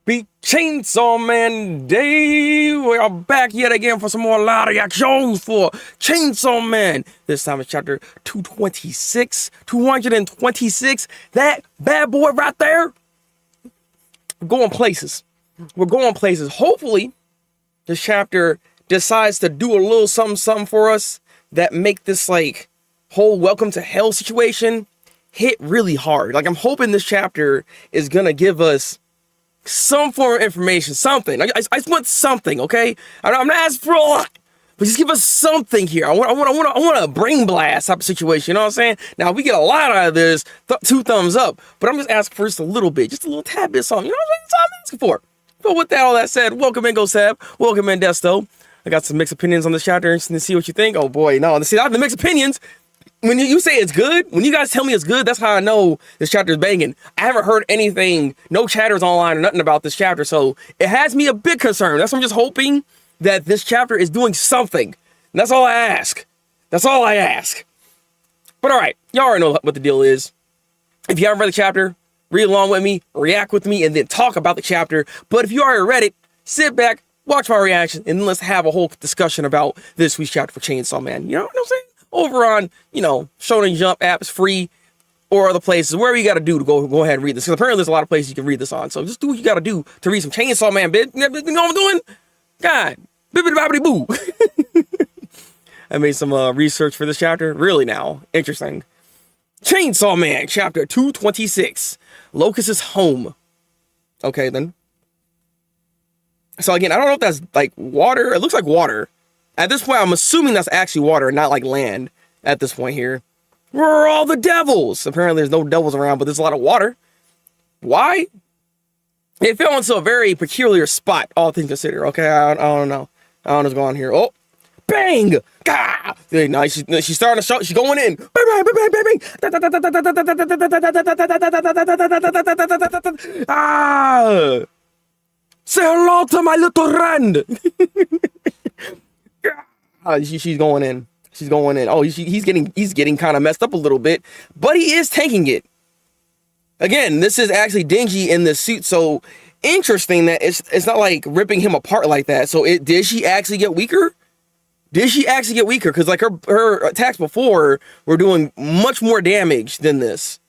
Happy Chainsaw Man Day! We are back yet again for some more live reactions for Chainsaw Man. This time it's chapter 226. 226. That bad boy right there. We're going places. We're going places. Hopefully, this chapter decides to do a little something for us that make this like whole welcome to hell situation hit really hard. Like I'm hoping this chapter is gonna give us some form of information, something. I just want something, okay? I'm not asking for a lot, but just give us something here. I want a brain blast type of situation. You know what I'm saying? Now, if we get a lot out of this, 2 thumbs up. But I'm just asking for just a little bit, just a little tad bit of something. You know what I'm saying? That's all I'm asking for. But with all that said, welcome in, Go Seb. Welcome in, Desto. I got some mixed opinions on this chapter. Interesting to see what you think. Oh boy, no. See, I have the mixed opinions. When you say it's good, when you guys tell me it's good, that's how I know this chapter is banging. I haven't heard anything, no chatters online or nothing about this chapter, so it has me a bit concerned. That's why I'm just hoping that this chapter is doing something. And that's all I ask. That's all I ask. But all right, y'all already know what the deal is. If you haven't read the chapter, read along with me, react with me, and then talk about the chapter. But if you already read it, sit back, watch my reaction, and then let's have a whole discussion about this week's chapter for Chainsaw Man. You know what I'm saying? Over on, Shonen Jump apps, free, or other places, wherever you got to do to go ahead and read this. Because apparently there's a lot of places you can read this on. So just do what you got to do to read some Chainsaw Man, bitch. You know what I'm doing? God. Bibbidi-bobbidi-boo. I made some research for this chapter. Really now. Interesting. Chainsaw Man, chapter 226. Locust's home. Okay, then. So again, I don't know if that's like water. It looks like water. At this point, I'm assuming that's actually water and not like land at this point here. Where are all the devils? Apparently, there's no devils around, but there's a lot of water. Why? It fell into a very peculiar spot, all things considered. Okay, I don't know. I don't know what's going on here. Oh, bang! Gah! No, she's starting to show. She's going in. Bang, bang, bang, bang, bang. Ah! Say hello to my little friend. She's going in. She's going in. Oh, he's getting kind of messed up a little bit, but he is tanking it. Again, this is actually dingy in this suit, so interesting that it's not like ripping him apart like that. So did she actually get weaker? Did she actually get weaker? Because like her attacks before were doing much more damage than this.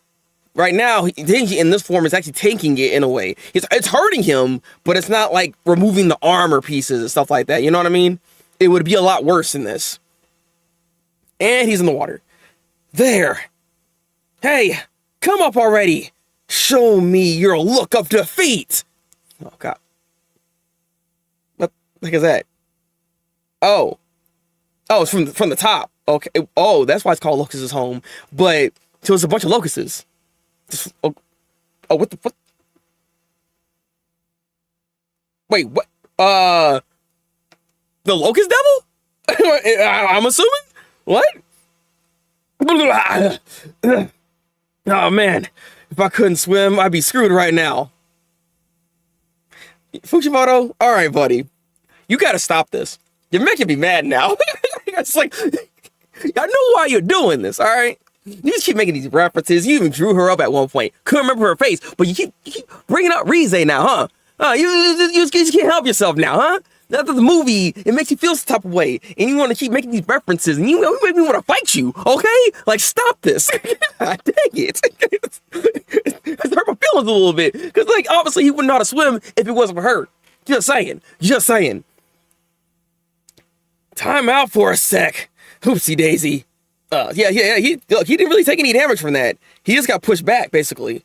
Right now, Dingy in this form is actually tanking it in a way. It's hurting him, but it's not like removing the armor pieces and stuff like that. You know what I mean? It would be a lot worse than this. And he's in the water. There. Hey, come up already. Show me your look of defeat. Oh, God. What the heck is that? Oh. Oh, it's from the top. Okay. Oh, that's why it's called Locust's home. But, so it's a bunch of locusts. Oh, what the fuck? Wait, what? The locust devil? I'm assuming? What? Oh, man. If I couldn't swim, I'd be screwed right now. Fujimoto? All right, buddy. You got to stop this. You're making me mad now. It's like, I know why you're doing this, all right? You just keep making these references. You even drew her up at one point. Couldn't remember her face, but you keep bringing up Rize now, huh? You just can't help yourself now, huh? After the movie, it makes you feel some type of way, and you want to keep making these references, and you make me want to fight you, okay? Like, stop this. God dang it. It's hurt my feelings a little bit, because, like, obviously he wouldn't know how to swim if it wasn't for her. Just saying. Just saying. Time out for a sec. Oopsie daisy. Yeah. He didn't really take any damage from that. He just got pushed back, basically.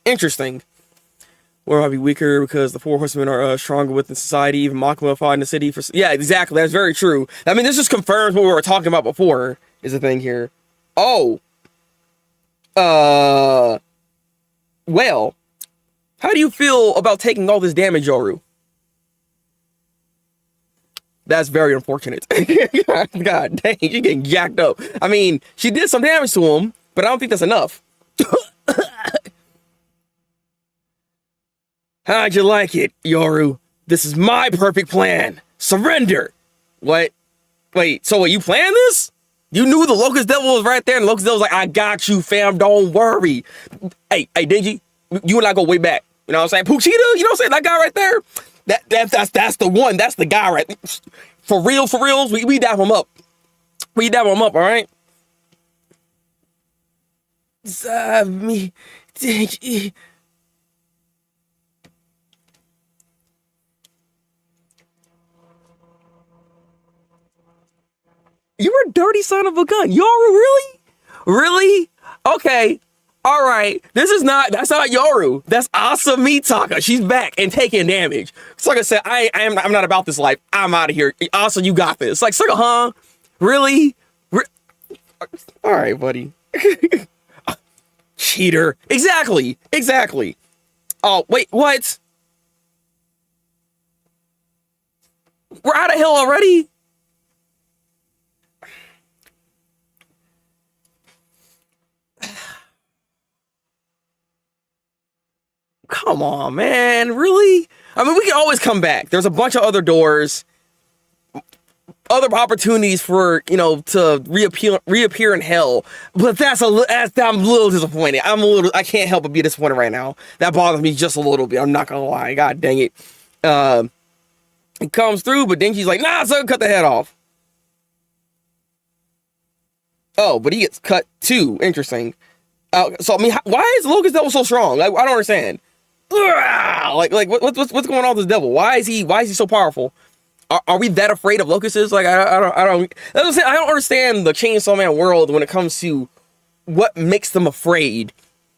Interesting. Or I'll be weaker because the 4 horsemen are stronger within society, even Makima fought in the city for... Yeah, exactly. That's very true. I mean, this just confirms what we were talking about before, is the thing here. Oh. Well. How do you feel about taking all this damage, Yoru? That's very unfortunate. God dang, you're getting jacked up. I mean, she did some damage to him, but I don't think that's enough. How'd you like it, Yoru? This is my perfect plan. Surrender. What? Wait, so what, you planned this? You knew the Locust Devil was right there, and the Locust Devil was like, I got you, fam, don't worry. Hey, Dingy, you and I go way back. You know what I'm saying? Pochita, you know what I'm saying? That guy right there, that's the one. That's the guy right. For reals, we dap him up. We dap him up, all right? Me. You're a dirty son of a gun. Yoru, really? Really? Okay. All right. That's not Yoru. That's Asamitaka. She's back and taking damage. So like I said, I'm not about this life. I'm out of here. Asa, you got this. Like, sucker, huh? Really? All right, buddy. Cheater. Exactly. Oh, wait, what? We're out of hell already? Come on, man. Really? I mean, we can always come back. There's a bunch of other doors, other opportunities for, to reappear in hell. But I'm a little disappointed. I can't help but be disappointed right now. That bothers me just a little bit. I'm not gonna lie. God dang it. It comes through, but then she's like, nah, so cut the head off. Oh, but he gets cut too. Interesting. So I mean, why is Locust Devil so strong? Like, I don't understand. Like what's going on with this devil? Why is he so powerful? Are we that afraid of locusts? Like, I don't understand the Chainsaw Man world when it comes to what makes them afraid.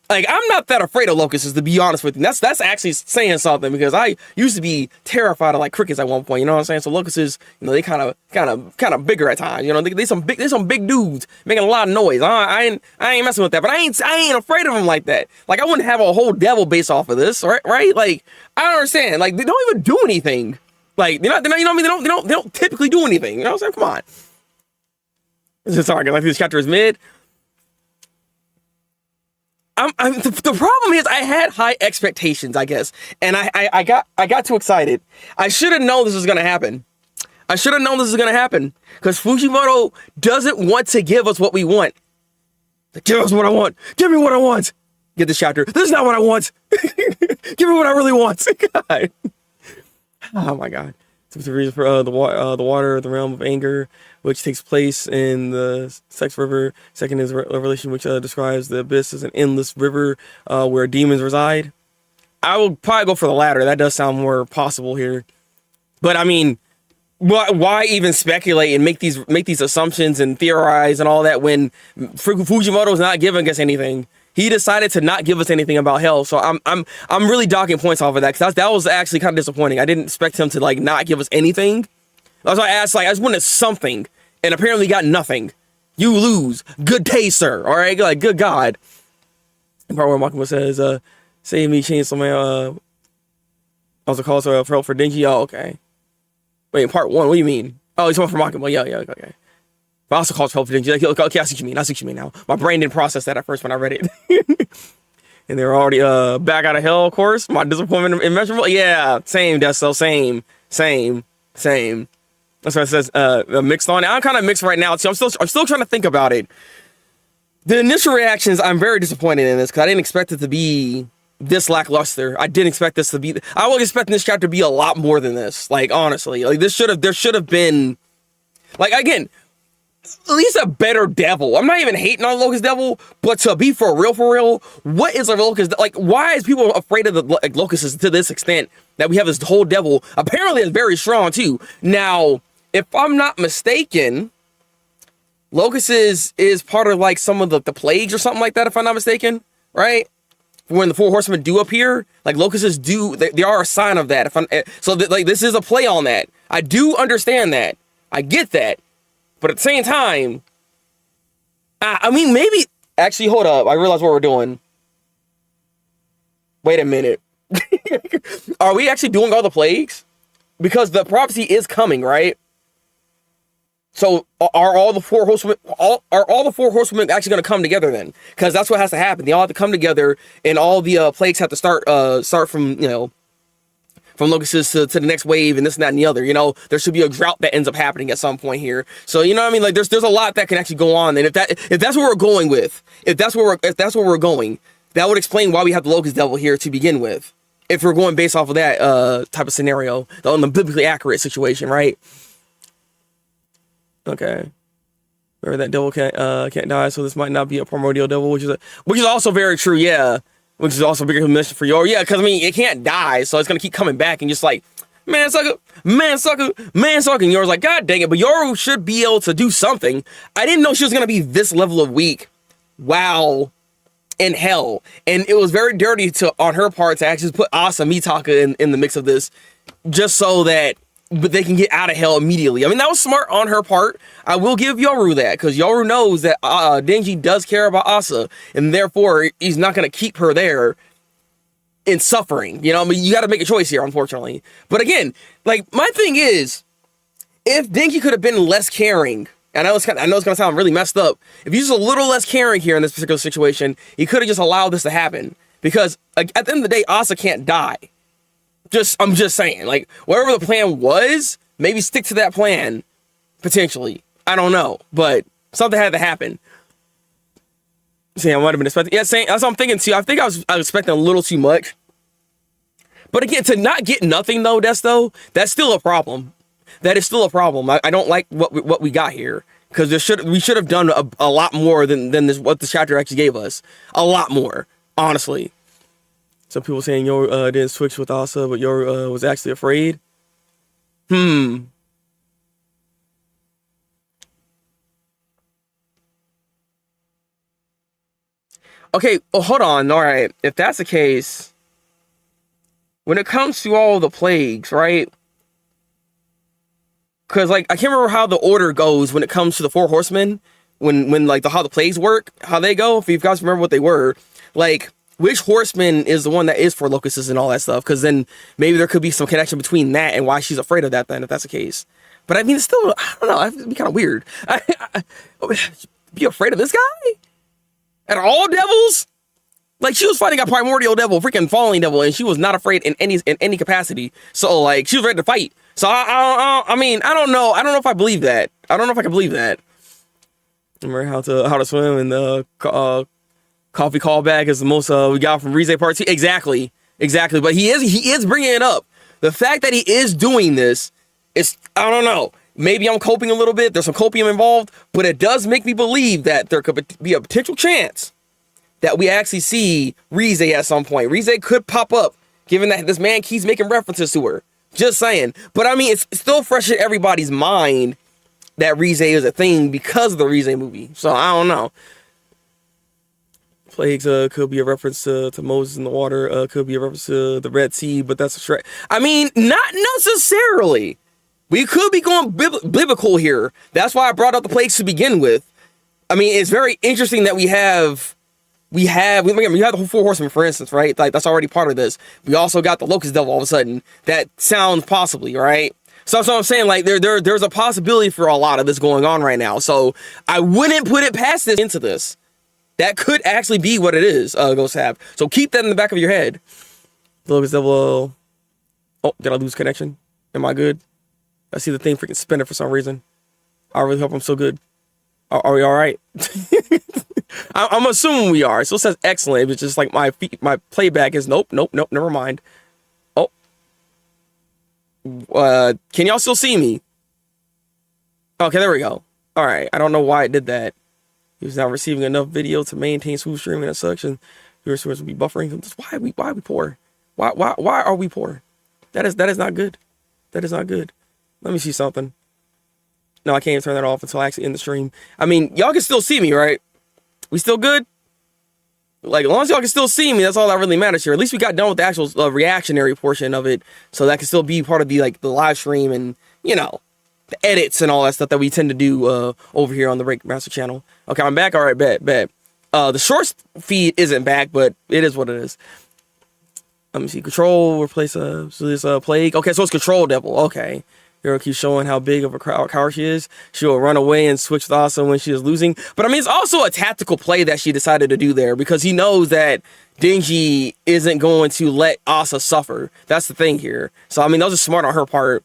Like, I'm not that afraid of locusts, to be honest with you. That's actually saying something, because I used to be terrified of like crickets at one point. You know what I'm saying? So locusts, they kind of bigger at times. You know, they some big dudes making a lot of noise. I ain't messing with that, but I ain't afraid of them like that. Like, I wouldn't have a whole devil based off of this, right? Like, I don't understand. Like, they don't even do anything. Like, they're not, you know what I mean? They don't typically do anything. You know what I'm saying? Come on. Sorry, guys. I think this chapter is mid. The problem is I had high expectations, I guess, and I got too excited. I should have known this was gonna happen. Because Fujimoto doesn't want to give us what we want. Give us what I want. Give me what I want. Get this chapter. This is not what I want. Give me what I really want. God. Oh my God. It's the reason for the water, the realm of anger, which takes place in the Sex River. Second is Revelation, which describes the abyss as an endless river where demons reside. I will probably go for the latter. That does sound more possible here. But I mean, why even speculate and make these assumptions and theorize and all that when Fujimoto is not giving us anything? He decided to not give us anything about hell, so I'm really docking points off of that, because that was actually kind of disappointing. I didn't expect him to like not give us anything. That's why I asked, like, I just wanted something, and apparently got nothing. You lose. Good day, sir. All right, like, good God. The part where Makima says, "Save me, Chainsaw Man." Also calls for help for Denji. Oh, okay. Wait, part one. What do you mean? Oh, he's talking for Makima. Yeah, okay. But also calls for help for Denji. Like, okay, I see what you mean now. My brain didn't process that at first when I read it. And they're already back out of hell, of course. My disappointment immeasurable. Yeah, same, Deso, same. That's what it says. Mixed on it. I'm kind of mixed right now. So I'm still trying to think about it. The initial reactions, I'm very disappointed in this, because I didn't expect it to be this lackluster. I didn't expect this to be. I was expecting this chapter to be a lot more than this. Like, honestly, like there should have been, like, again, at least a better devil. I'm not even hating on Locust Devil, but to be for real, what is a Locust? Like, why is people afraid of the locusts to this extent that we have this whole devil? Apparently, it's very strong too. Now, if I'm not mistaken, locusts is part of like some of the plagues or something like that. If I'm not mistaken, right? When the four horsemen do appear, like locusts do, they are a sign of that. Like this is a play on that. I do understand that. I get that. But at the same time, I mean, maybe... Actually, hold up. I realize what we're doing. Wait a minute. Are we actually doing all the plagues? Because the prophecy is coming, right? So are all the four horsemen actually going to come together then? Because that's what has to happen. They all have to come together, and all the plagues have to start from, from locusts to the next wave, and this and that and the other. There should be a drought that ends up happening at some point here. So you know what I mean? Like there's a lot that can actually go on, and if that's what we're going with, if that's where we're going, that would explain why we have the Locust Devil here to begin with. If we're going based off of that type of scenario, on the biblically accurate situation, right? Okay. Remember that devil can't die, so this might not be a primordial devil, which is also very true, yeah. Which is also a bigger mission for Yoru, yeah, because I mean it can't die, so it's gonna keep coming back and just like, man sucker, man sucker, man sucker. And Yoru's like, God dang it, but Yoru should be able to do something. I didn't know she was gonna be this level of weak. Wow. In hell. And it was very dirty on her part to actually put Asa Mitaka in the mix of this, just so that they can get out of hell immediately. I mean, that was smart on her part. I will give Yoru that, because Yoru knows that Denji does care about Asa, and therefore he's not going to keep her there in suffering. You know, I mean, you got to make a choice here, unfortunately. But again, like, my thing is, if Denji could have been less caring, and I know it's going to sound really messed up, if he's just a little less caring here in this particular situation, he could have just allowed this to happen. Because at the end of the day, Asa can't die. I'm just saying, like, whatever the plan was, maybe stick to that plan, potentially. I don't know, but something had to happen. See, I might have been expecting, yeah, saying, that's what I'm thinking too. I think I was expecting a little too much. But again, to not get nothing though, that's still a problem. That is still a problem. I don't like what we got here, because we should have done a lot more than what this chapter actually gave us. A lot more, honestly. Some people saying Yoru didn't switch with Asa, but Yoru was actually afraid. Okay, well, hold on. All right, if that's the case, when it comes to all the plagues, right? Because, like, I can't remember how the order goes when it comes to the four horsemen, when like how the plagues work, how they go. If you guys remember what they were, like, which horseman is the one that is for locusts and all that stuff? Because then maybe there could be some connection between that and why she's afraid of that then, if that's the case. But I mean, it's still, I don't know, it'd be kind of weird. Be afraid of this guy? And all devils? Like, she was fighting a primordial devil, freaking falling devil, and she was not afraid in any capacity. So, like, she was ready to fight. So I mean, I don't know. I don't know if I believe that. I don't know if I can believe that. Remember how to swim and the coffee callback is the most we got from Rize Part 2. Exactly. But he is bringing it up. The fact that he is doing this is, I don't know. Maybe I'm coping a little bit. There's some copium involved, but it does make me believe that there could be a potential chance that we actually see Rize at some point. Rize could pop up, given that this man keeps making references to her. Just saying. But I mean, it's still fresh in everybody's mind that Rize is a thing because of the Rize movie. So I don't know. Plagues could be a reference to Moses in the water. Could be a reference to the Red Sea, but that's a stretch. I mean, not necessarily. We could be going biblical here. That's why I brought up the plagues to begin with. I mean, it's very interesting that we have the whole four horsemen, for instance, right? Like, that's already part of this. We also got the locust devil all of a sudden. That sounds possibly, right? So that's what I'm saying. Like, there's a possibility for a lot of this going on right now. So I wouldn't put it past this into this. That could actually be what it is, Ghost Tab. So keep that in the back of your head. The locust devil. Oh, did I lose connection? Am I good? I see the thing freaking spinning for some reason. I really hope I'm so good. Are we all right? I'm assuming we are. It still says excellent. It's just like my playback is nope, never mind. Oh. Can y'all still see me? Okay, there we go. All right. I don't know why it did that. He was not receiving enough video to maintain smooth streaming and such, and viewers will be buffering. Why are we poor? Why are we poor? That is not good. That is not good. Let me see something. No, I can't even turn that off until I actually end the stream. I mean, y'all can still see me, right? We still good? Like, as long as y'all can still see me, that's all that really matters here. At least we got done with the actual reactionary portion of it, so that can still be part of the live stream and, you know, the edits and all that stuff that we tend to do over here on the Thabreakmaster channel. Okay, I'm back. All right, bet. The short feed isn't back, but it is what it is. Let me see. Control replace so this plague. Okay, so it's Control Devil. Okay. Hero keeps showing how big of a coward she is. She will run away and switch with Asa when she is losing. But I mean, it's also a tactical play that she decided to do there, because he knows that Denji isn't going to let Asa suffer. That's the thing here. So I mean, that was just smart on her part.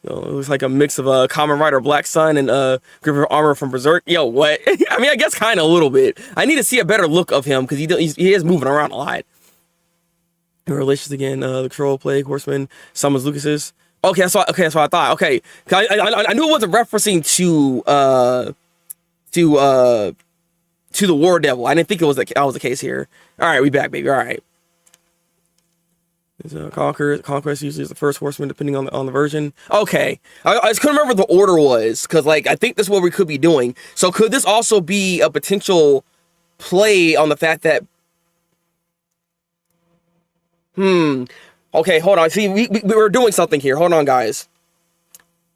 You know, it looks like a mix of a Kamen Rider Black Sun and Grip of Armor from Berserk. Yo, what? I mean, I guess kind of a little bit. I need to see a better look of him, because he is moving around a lot. Relations again. The Troll Plague Horseman summons Lucas's. Okay, that's what I thought. Okay, I knew it wasn't referencing to the War Devil. I didn't think that was the case here. All right, we back, baby. All right. Conquest usually is the first horseman, depending on the version. Okay, I just couldn't remember what the order was, because like I think this is what we could be doing. So could this also be a potential play on the fact that? Okay, hold on. See, we were doing something here. Hold on, guys.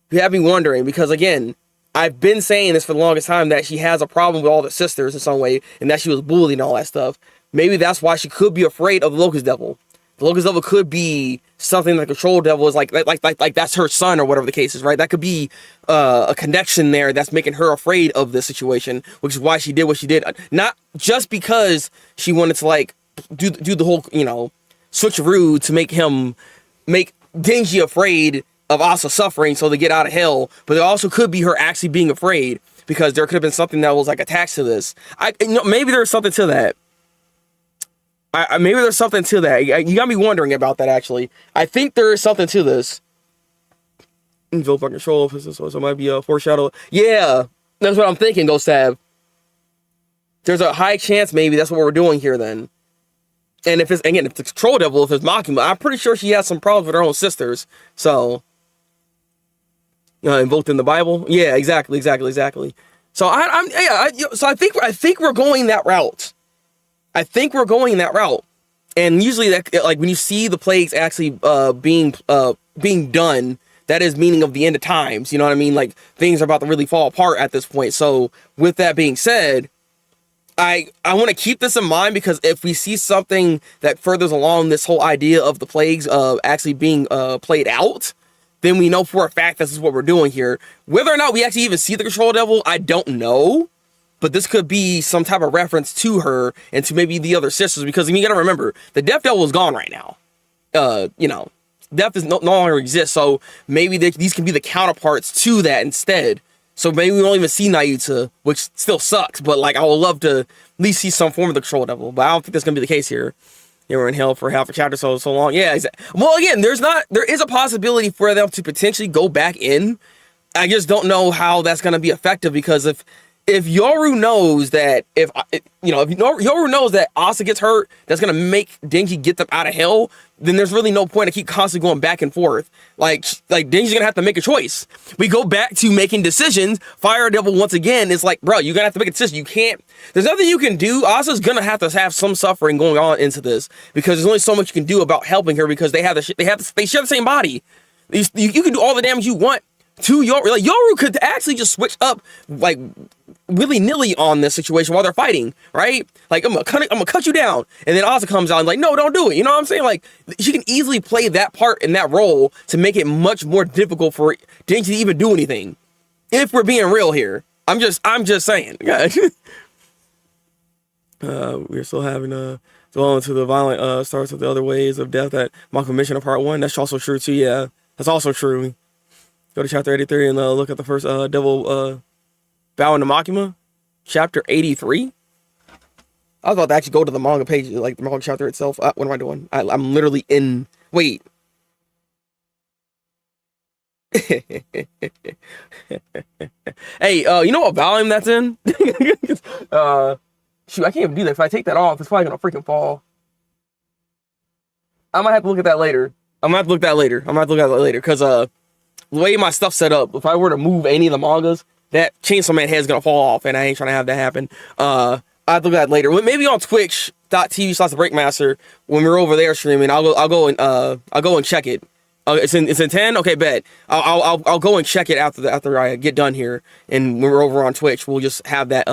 You have me wondering, because again, I've been saying this for the longest time, that she has a problem with all the sisters in some way, and that she was bullied and all that stuff. Maybe that's why she could be afraid of the Locust Devil. The Locust Devil could be something like the Control Devil is like that's her son or whatever the case is, right? That could be a connection there that's making her afraid of this situation, which is why she did what she did. Not just because she wanted to like do the whole, switcheroo to make Denji afraid of Asa suffering so they get out of hell, but it also could be her actually being afraid because there could have been something that was like attached to this. Maybe there's something to that. Maybe there's something to that. You got me wondering about that, actually. I think there is something to this. Invoke by control, so it might be a foreshadow. Yeah, that's what I'm thinking, Ghost Tab. There's a high chance maybe that's what we're doing here then. And if it's the Control Devil, if it's Makima, I'm pretty sure she has some problems with her own sisters. So, invoked in the Bible. Yeah, exactly. So so I think we're going that route. And usually that, like, when you see the plagues actually being done, that is meaning of the end of times. You know what I mean? Like, things are about to really fall apart at this point. So with that being said, I want to keep this in mind, because if we see something that furthers along this whole idea of the plagues actually being played out, then we know for a fact this is what we're doing here. Whether or not we actually even see the Control Devil, I don't know. But this could be some type of reference to her and to maybe the other sisters, because you got to remember, the Death Devil is gone right now. Death is no longer exists, so maybe these can be the counterparts to that instead. So maybe we won't even see Nayuta, which still sucks, but like I would love to at least see some form of the Control Devil, but I don't think that's gonna be the case here. They were in hell for half a chapter so long. Yeah, exactly. Well, again, there is a possibility for them to potentially go back in. I just don't know how that's gonna be effective, because if Yoru knows that if Yoru knows that Asa gets hurt, that's gonna make Denji get them out of hell, then there's really no point to keep constantly going back and forth. Like Denji's gonna have to make a choice. We go back to making decisions. Fire Devil once again is like, bro, you're gonna have to make a decision. You can't. There's nothing you can do. Asa's gonna have to have some suffering going on into this, because there's only so much you can do about helping her, because they share the same body. You can do all the damage you want to Yoru. Like, Yoru could actually just switch up like willy-nilly on this situation while they're fighting, right? Like, I'm gonna cut you down, and then Asa comes out and like, no, don't do it. You know what I'm saying? Like, she can easily play that part in that role to make it much more difficult for Denji to even do anything. If we're being real here, I'm just saying. We're still having dwell into the violent starts of the other ways of death that Manga mentioned in part 1. That's also true too. Yeah, that's also true. Go to chapter 83 and look at the first devil bowing to Makima. Chapter 83. I was about to actually go to the manga page, like the manga chapter itself. What am I doing? I'm literally in. Wait. Hey, you know what volume that's in? Shoot, I can't even do that. If I take that off, it's probably gonna freaking fall. I might have to look at that later. Because the way my stuff's set up, if I were to move any of the mangas, that Chainsaw Man head's gonna fall off, and I ain't trying to have that happen. I'll look at that later. Maybe on Twitch.tv/Thabreakmaster, when we're over there streaming, I'll go and check it. It's in 10. Okay, bet. I'll go and check it after I get done here, and when we're over on Twitch, we'll just have that.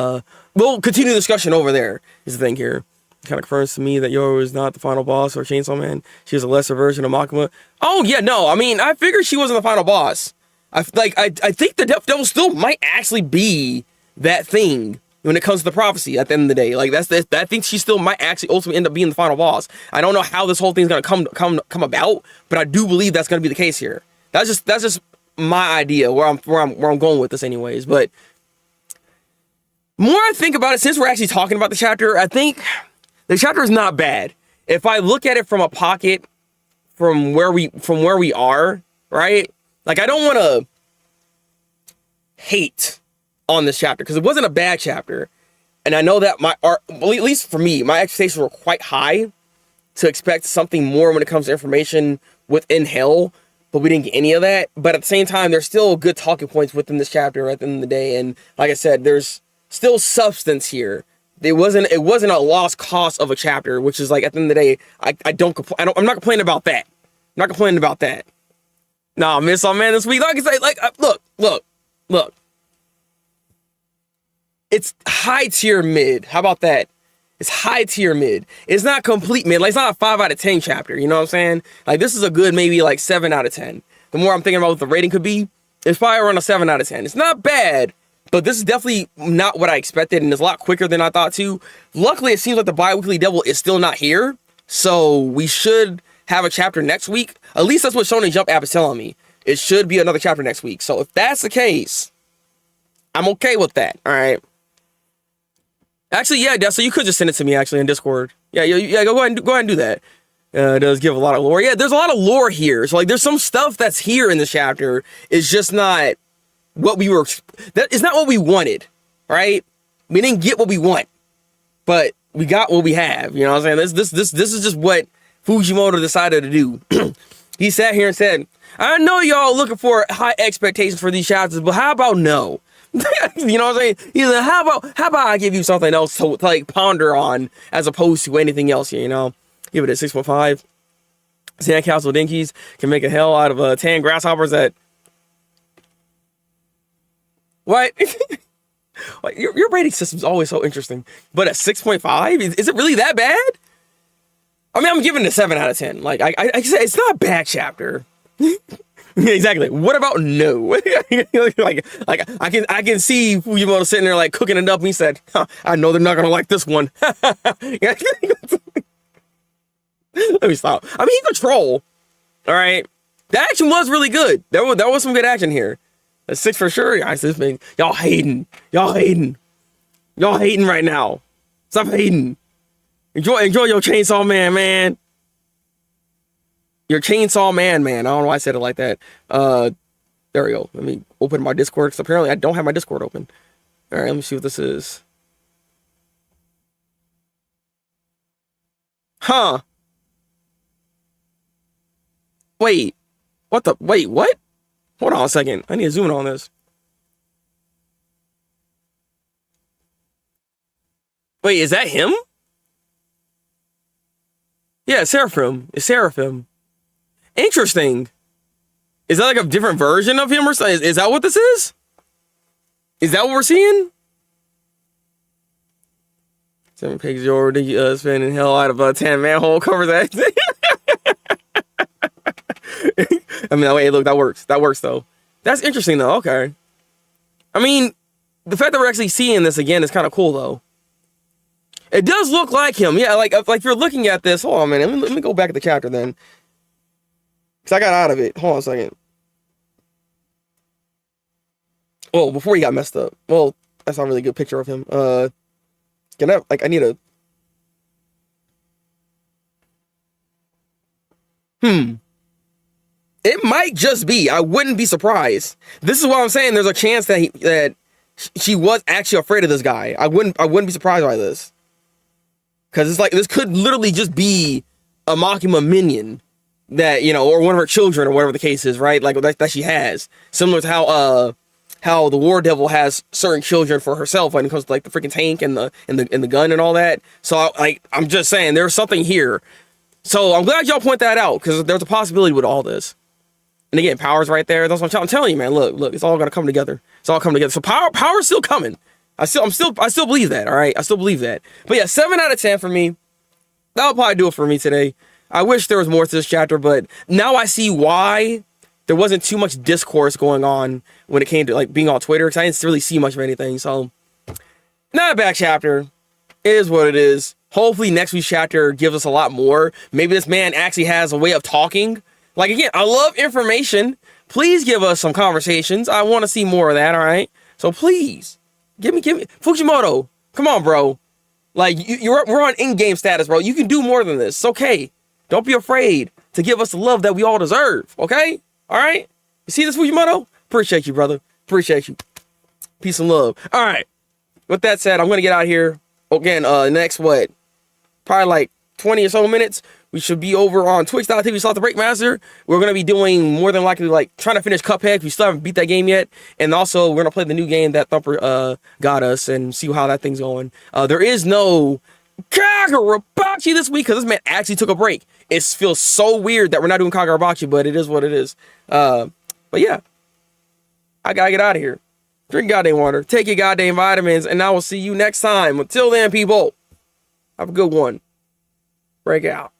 We'll continue the discussion over there. Is the thing here. Kind of confirms to me that Yoru is not the final boss or Chainsaw Man. She is a lesser version of Makima. Oh yeah, no. I mean, I figured she wasn't the final boss. I think the Death Devil still might actually be that thing when it comes to the prophecy at the end of the day. Like, I think she still might actually ultimately end up being the final boss. I don't know how this whole thing's gonna come about, but I do believe that's gonna be the case here. That's just my idea where I'm going with this anyways. But more I think about it, since we're actually talking about the chapter, I think the chapter is not bad. if I look at it from a pocket from where we are, right? Like, I don't want to hate on this chapter because it wasn't a bad chapter. And I know that well, at least for me, my expectations were quite high to expect something more when it comes to information within Hell, but we didn't get any of that. But at the same time, there's still good talking points within this chapter at the end of the day. And like I said, there's still substance here. It wasn't a lost cause of a chapter, which is like, at the end of the day, I'm not complaining about that. I'm not complaining about that. Nah, miss on man this week. Like I say, look. It's high tier mid. How about that? It's high tier mid. It's not complete mid. Like, it's not a 5 out of 10 chapter. You know what I'm saying? Like, this is a good maybe like 7 out of 10. The more I'm thinking about what the rating could be, it's probably around a 7 out of 10. It's not bad, but this is definitely not what I expected, and it's a lot quicker than I thought too. Luckily, it seems like the bi-weekly devil is still not here, so we should have a chapter next week. At least that's what Shonen Jump app is telling me. It should be another chapter next week. So if that's the case, I'm okay with that. All right. Actually, yeah, so you could just send it to me actually in Discord. Yeah, go ahead and do that. It does give a lot of lore. Yeah, there's a lot of lore here. So like, there's some stuff that's here in this chapter. It's just not what we were. That is not what we wanted, right? We didn't get what we want, but we got what we have. You know what I'm saying? This is just what Fujimoto decided to do. He sat here and said, "I know y'all looking for high expectations for these chapters, but how about no?" You know what I'm saying? He's like, how about I give you something else to like ponder on as opposed to anything else here, you know? Give it a 6.5. Sandcastle Dinkies can make a hell out of 10 grasshoppers at... What? Like, your rating system's always so interesting. But at 6.5? Is it really that bad? I mean, I'm giving it a 7 out of 10. Like, I said, it's not a bad chapter. Exactly. What about no? like I can see Fujimoto sitting there like cooking it up, and he said, "I know they're not gonna like this one." Let me stop. I mean, he can troll. All right, the action was really good. There was some good action here. A 6 for sure. Guys, this thing, y'all hating right now. Stop hating. Enjoy your Chainsaw Man. Your Chainsaw Man. I don't know why I said it like that. There we go. Let me open my Discord, because apparently I don't have my Discord open. All right, let me see what this is. Huh. Wait. What? Hold on a second. I need to zoom in on this. Wait, is that him? Yeah, it's Seraphim. Interesting. Is that like a different version of him or something? Is that what this is? Is that what we're seeing? 7 pages already spending hell out of 10 manhole covers that. I mean, wait, look, that works. That works though. That's interesting though. Okay. I mean, the fact that we're actually seeing this again is kind of cool though. It does look like him. Yeah, like if you're looking at this, hold on a minute. Let me go back to the chapter then. Because I got out of it. Hold on a second. Well, before he got messed up. Well, that's not a really good picture of him. I need a... It might just be. I wouldn't be surprised. This is what I'm saying. There's a chance that she was actually afraid of this guy. I wouldn't be surprised by this. Because it's like, this could literally just be a Makima minion. That, you know, or one of her children, or whatever the case is, right? Like that she has, similar to how the War Devil has certain children for herself when it comes to like the freaking tank and the gun and all that. So I'm just saying there's something here. So I'm glad y'all point that out, because there's a possibility with all this. And again, power's right there. That's what I'm telling you, man. Look, it's all gonna come together. It's all coming together. So power's still coming. I still believe that. All right, I still believe that. But yeah, 7 out of 10 for me. That'll probably do it for me today. I wish there was more to this chapter, but now I see why there wasn't too much discourse going on when it came to like being on Twitter, because I didn't really see much of anything. So, not a bad chapter. It is what it is. Hopefully next week's chapter gives us a lot more. Maybe this man actually has a way of talking. Like, again, I love information. Please give us some conversations. I want to see more of that, all right? So please, give me Fujimoto. Come on, bro. Like, we're on in-game status, bro. You can do more than this. It's okay. Don't be afraid to give us the love that we all deserve, okay? All right? You see this, Fujimoto? Appreciate you, brother. Appreciate you. Peace and love. All right. With that said, I'm going to get out of here. Again, next, what? Probably like 20 or so minutes. We should be over on twitch.tv/Thabreakmaster. We're going to be doing more than likely, like, trying to finish Cuphead. We still haven't beat that game yet. And also, we're going to play the new game that Thumper got us and see how that thing's going. There is no Kagurabachi this week because this man actually took a break. It feels so weird that we're not doing Kagurabachi, but it is what it is. But yeah, I got to get out of here. Drink goddamn water. Take your goddamn vitamins. And I will see you next time. Until then, people, have a good one. Break out.